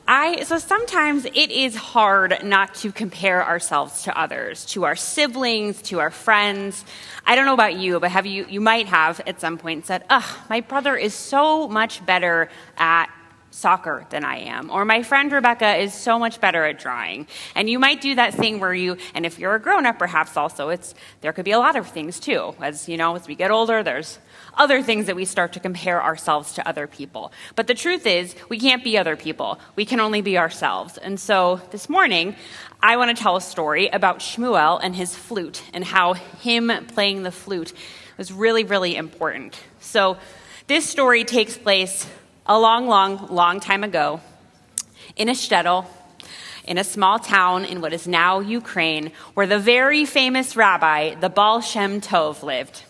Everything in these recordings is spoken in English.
So sometimes it is hard not to compare ourselves to others, to our siblings, to our friends. I don't know about you, but you might have at some point said, my brother is so much better at soccer than I am, or my friend Rebecca is so much better at drawing. And you might do that thing where and if you're a grown-up, perhaps also there could be a lot of things too. As we get older, there's other things that we start to compare ourselves to other people. But the truth is, we can't be other people. We can only be ourselves. And so this morning, I want to tell a story about Shmuel and his flute, and how him playing the flute was really, really important. So this story takes place a long, long, long time ago in a shtetl, in a small town in what is now Ukraine, where the very famous Rabbi, the Baal Shem Tov, lived.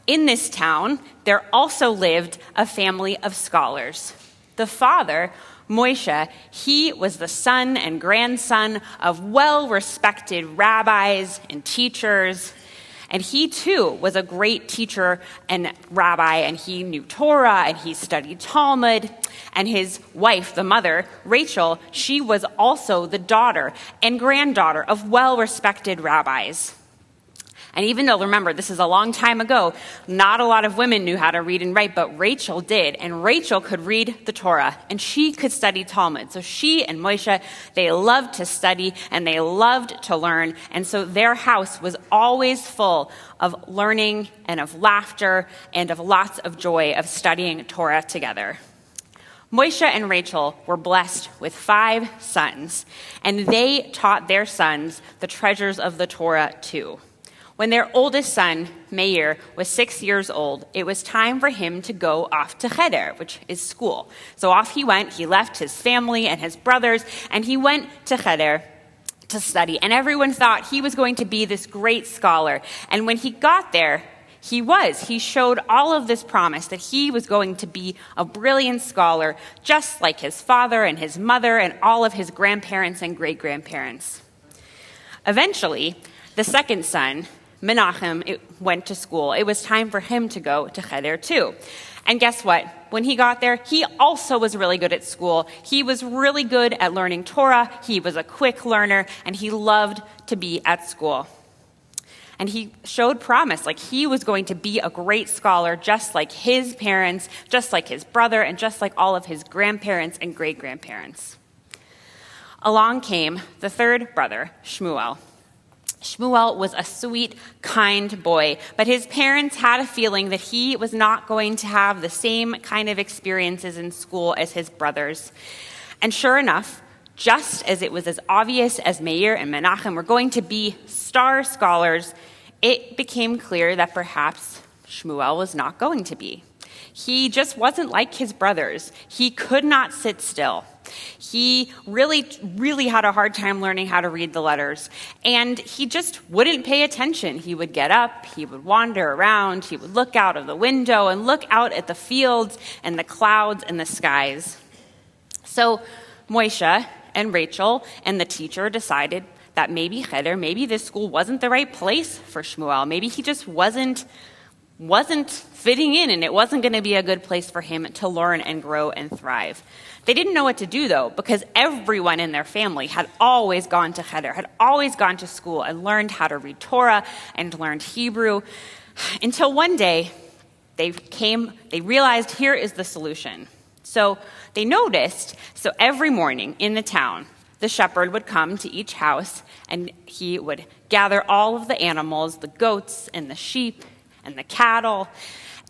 In this town, there also lived a family of scholars. The father, Moshe, he was the son and grandson of well-respected rabbis and teachers. And he, too, was a great teacher and rabbi, and he knew Torah, and he studied Talmud. And his wife, the mother, Rachel, she was also the daughter and granddaughter of well-respected rabbis. And even though, remember, this is a long time ago, not a lot of women knew how to read and write, but Rachel did. And Rachel could read the Torah, and she could study Talmud. So she and Moshe, they loved to study, and they loved to learn. And so their house was always full of learning and of laughter and of lots of joy of studying Torah together. Moshe and Rachel were blessed with 5 sons, and they taught their sons the treasures of the Torah too. When their oldest son, Meir, was 6 years old, it was time for him to go off to cheder, which is school. So off he went. He left his family and his brothers, and he went to cheder to study. And everyone thought he was going to be this great scholar. And when he got there, he was. He showed all of this promise that he was going to be a brilliant scholar, just like his father and his mother and all of his grandparents and great-grandparents. Eventually, the second son, Menachem, went to school. It was time for him to go to cheder too. And guess what? When he got there, he also was really good at school. He was really good at learning Torah. He was a quick learner, and he loved to be at school. And he showed promise, like he was going to be a great scholar, just like his parents, just like his brother, and just like all of his grandparents and great-grandparents. Along came the third brother, Shmuel. Shmuel was a sweet, kind boy, but his parents had a feeling that he was not going to have the same kind of experiences in school as his brothers. And sure enough, just as it was as obvious as Meir and Menachem were going to be star scholars, it became clear that perhaps Shmuel was not going to be. He just wasn't like his brothers. He could not sit still. He really, really had a hard time learning how to read the letters, and he just wouldn't pay attention. He would get up, he would wander around, he would look out of the window and look out at the fields and the clouds and the skies. So Moshe and Rachel and the teacher decided that maybe cheder, maybe this school wasn't the right place for Shmuel. Maybe he just wasn't fitting in, and it wasn't going to be a good place for him to learn and grow and thrive. They didn't know what to do, though, because everyone in their family had always gone to cheder, had always gone to school and learned how to read Torah and learned Hebrew, until one day they realized here is the solution. So they noticed, so every morning in the town, the shepherd would come to each house, and he would gather all of the animals, the goats and the sheep and the cattle,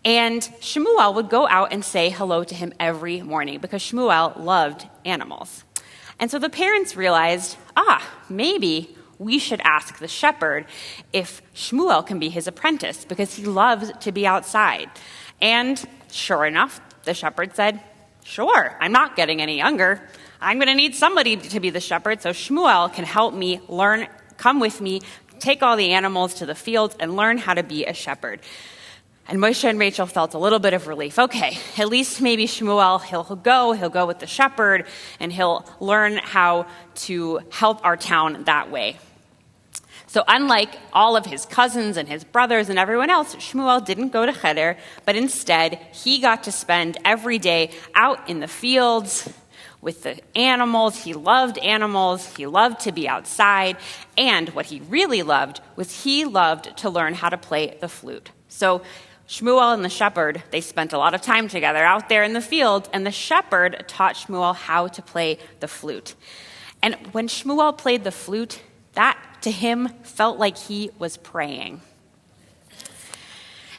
and Shmuel would go out and say hello to him every morning because Shmuel loved animals. And so the parents realized, maybe we should ask the shepherd if Shmuel can be his apprentice because he loves to be outside. And sure enough, the shepherd said, sure, I'm not getting any younger. I'm going to need somebody to be the shepherd, so Shmuel can help me learn, come with me, take all the animals to the fields and learn how to be a shepherd. And Moshe and Rachel felt a little bit of relief. Okay, at least maybe Shmuel, he'll go with the shepherd, and he'll learn how to help our town that way. So unlike all of his cousins and his brothers and everyone else, Shmuel didn't go to cheder, but instead he got to spend every day out in the fields, with the animals. He loved animals. He loved to be outside. And what he really loved was he loved to learn how to play the flute. So Shmuel and the shepherd, they spent a lot of time together out there in the field, and the shepherd taught Shmuel how to play the flute. And when Shmuel played the flute, that to him felt like he was praying.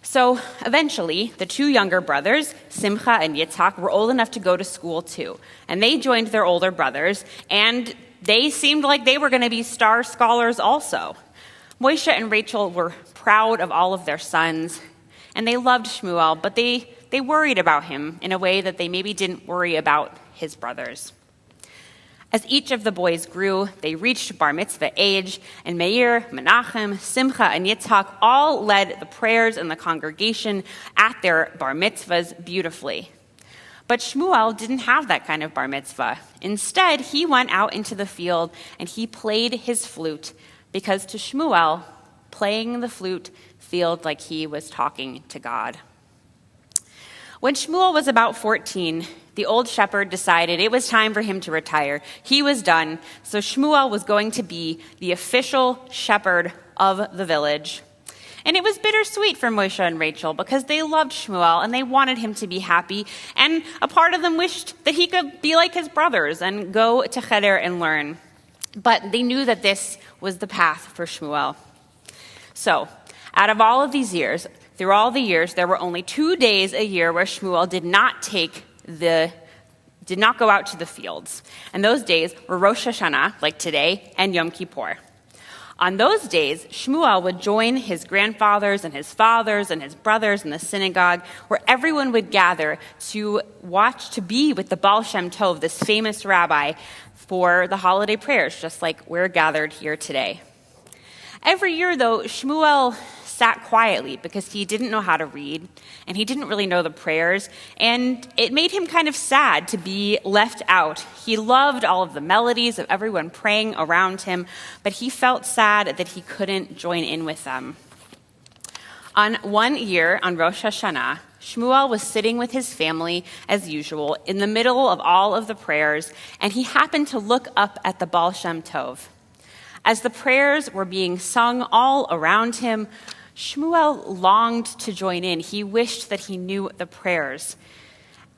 So eventually, the two younger brothers, Simcha and Yitzhak, were old enough to go to school too. And they joined their older brothers, and they seemed like they were going to be star scholars also. Moshe and Rachel were proud of all of their sons, and they loved Shmuel, but they worried about him in a way that they maybe didn't worry about his brothers. As each of the boys grew, they reached bar mitzvah age, and Meir, Menachem, Simcha, and Yitzhak all led the prayers in the congregation at their bar mitzvahs beautifully. But Shmuel didn't have that kind of bar mitzvah. Instead, he went out into the field and he played his flute, because to Shmuel, playing the flute felt like he was talking to God. When Shmuel was about 14, the old shepherd decided it was time for him to retire. He was done, so Shmuel was going to be the official shepherd of the village. And it was bittersweet for Moshe and Rachel because they loved Shmuel and they wanted him to be happy, and a part of them wished that he could be like his brothers and go to Cheder and learn. But they knew that this was the path for Shmuel. So, out of all of these years, through all the years, there were only 2 days a year where Shmuel did not go out to the fields. And those days were Rosh Hashanah, like today, and Yom Kippur. On those days, Shmuel would join his grandfathers and his fathers and his brothers in the synagogue, where everyone would gather to be with the Baal Shem Tov, this famous rabbi, for the holiday prayers, just like we're gathered here today. Every year, though, Shmuel sat quietly because he didn't know how to read, and he didn't really know the prayers, and it made him kind of sad to be left out. He loved all of the melodies of everyone praying around him, but he felt sad that he couldn't join in with them. On one year, on Rosh Hashanah, Shmuel was sitting with his family, as usual, in the middle of all of the prayers, and he happened to look up at the Baal Shem Tov. As the prayers were being sung all around him, Shmuel longed to join in. He wished that he knew the prayers.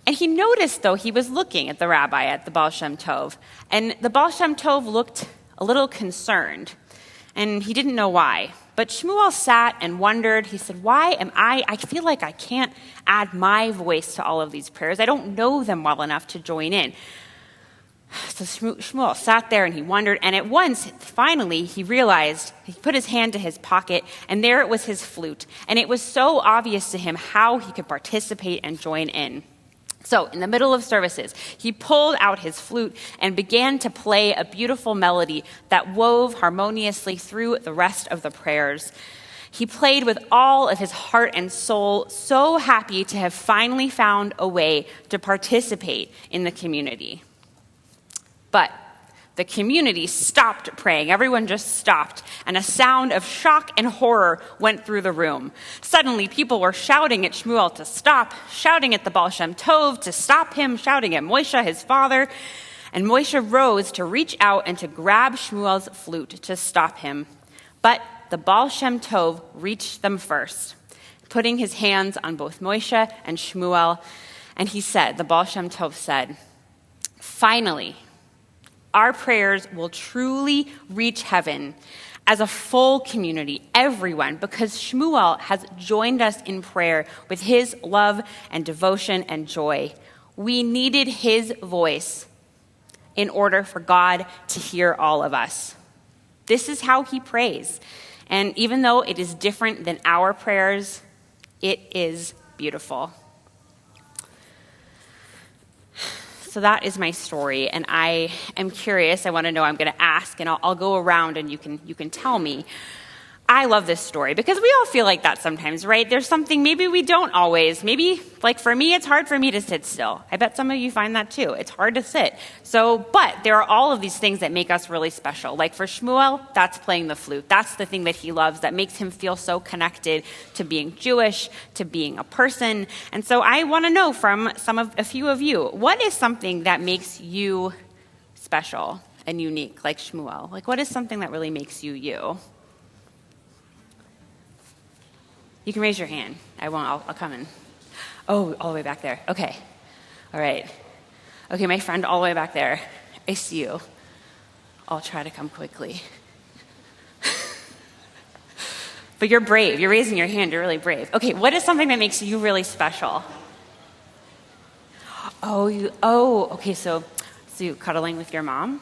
And he noticed, though, he was looking at the rabbi, at the Baal Shem Tov, and the Baal Shem Tov looked a little concerned, and he didn't know why. But Shmuel sat and wondered. He said, I feel like I can't add my voice to all of these prayers. I don't know them well enough to join in. So Shmuel sat there and he wondered, and at once, finally, he realized, he put his hand to his pocket, and there it was his flute. And it was so obvious to him how he could participate and join in. So, in the middle of services, he pulled out his flute and began to play a beautiful melody that wove harmoniously through the rest of the prayers. He played with all of his heart and soul, so happy to have finally found a way to participate in the community. But the community stopped praying. Everyone just stopped, and a sound of shock and horror went through the room. Suddenly, people were shouting at Shmuel to stop, shouting at the Baal Shem Tov to stop him, shouting at Moshe, his father. And Moshe rose to reach out and to grab Shmuel's flute to stop him. But the Baal Shem Tov reached them first, putting his hands on both Moshe and Shmuel. And the Baal Shem Tov said, "Finally, our prayers will truly reach heaven as a full community, everyone, because Shmuel has joined us in prayer with his love and devotion and joy. We needed his voice in order for God to hear all of us." This is how he prays. And even though it is different than our prayers, it is beautiful. So that is my story, and I am curious. I want to know. I'm going to ask, and I'll go around, and you can tell me. I love this story because we all feel like that sometimes, right? There's something maybe we don't always. Maybe, like for me, it's hard for me to sit still. I bet some of you find that too. It's hard to sit. But there are all of these things that make us really special. Like for Shmuel, that's playing the flute. That's the thing that he loves that makes him feel so connected to being Jewish, to being a person. And so I want to know from a few of you, what is something that makes you special and unique, like Shmuel? Like, what is something that really makes you you? You can raise your hand. I won't. I'll come in. Oh, all the way back there. Okay. All right. Okay, my friend all the way back there. I see you. I'll try to come quickly. But you're brave. You're raising your hand. You're really brave. Okay, what is something that makes you really special? Okay, so you cuddling with your mom?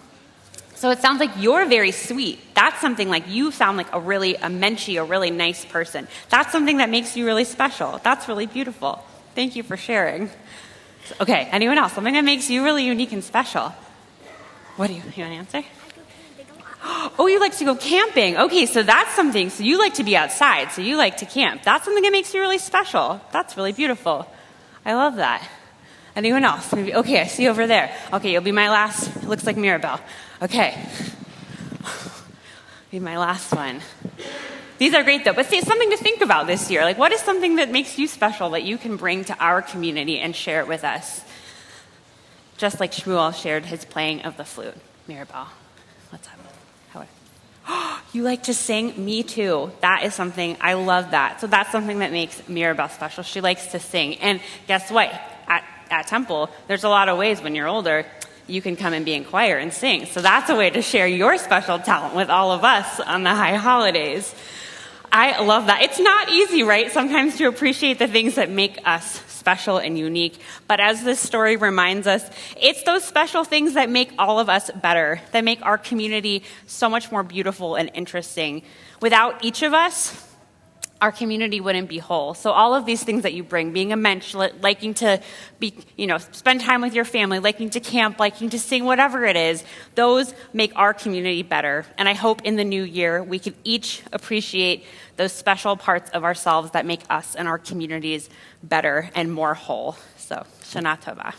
So it sounds like you're very sweet. That's something like you sound like a menschy, a really nice person. That's something that makes you really special. That's really beautiful. Thank you for sharing. Okay, anyone else? Something that makes you really unique and special. What do you want to answer? I go camping a lot. Oh, you like to go camping. Okay, so that's something. So you like to be outside. So you like to camp. That's something that makes you really special. That's really beautiful. I love that. Anyone else? Maybe, okay, I see over there. Okay, you'll be my last. It looks like Mirabelle. Okay. Be my last one. These are great, though. But see, something to think about this year. Like, what is something that makes you special that you can bring to our community and share it with us? Just like Shmuel shared his playing of the flute. Mirabelle, let's have it. You like to sing? Me too. That is something, I love that. So that's something that makes Mirabelle special. She likes to sing. And guess what? At Temple, there's a lot of ways when you're older, you can come and be in choir and sing. So that's a way to share your special talent with all of us on the high holidays. I love that. It's not easy, right? Sometimes to appreciate the things that make us special and unique. But as this story reminds us, it's those special things that make all of us better, that make our community so much more beautiful and interesting. Without each of us, our community wouldn't be whole. So all of these things that you bring, being a mensch, liking to spend time with your family, liking to camp, liking to sing, whatever it is, those make our community better. And I hope in the new year we can each appreciate those special parts of ourselves that make us and our communities better and more whole. So, Shana Tova.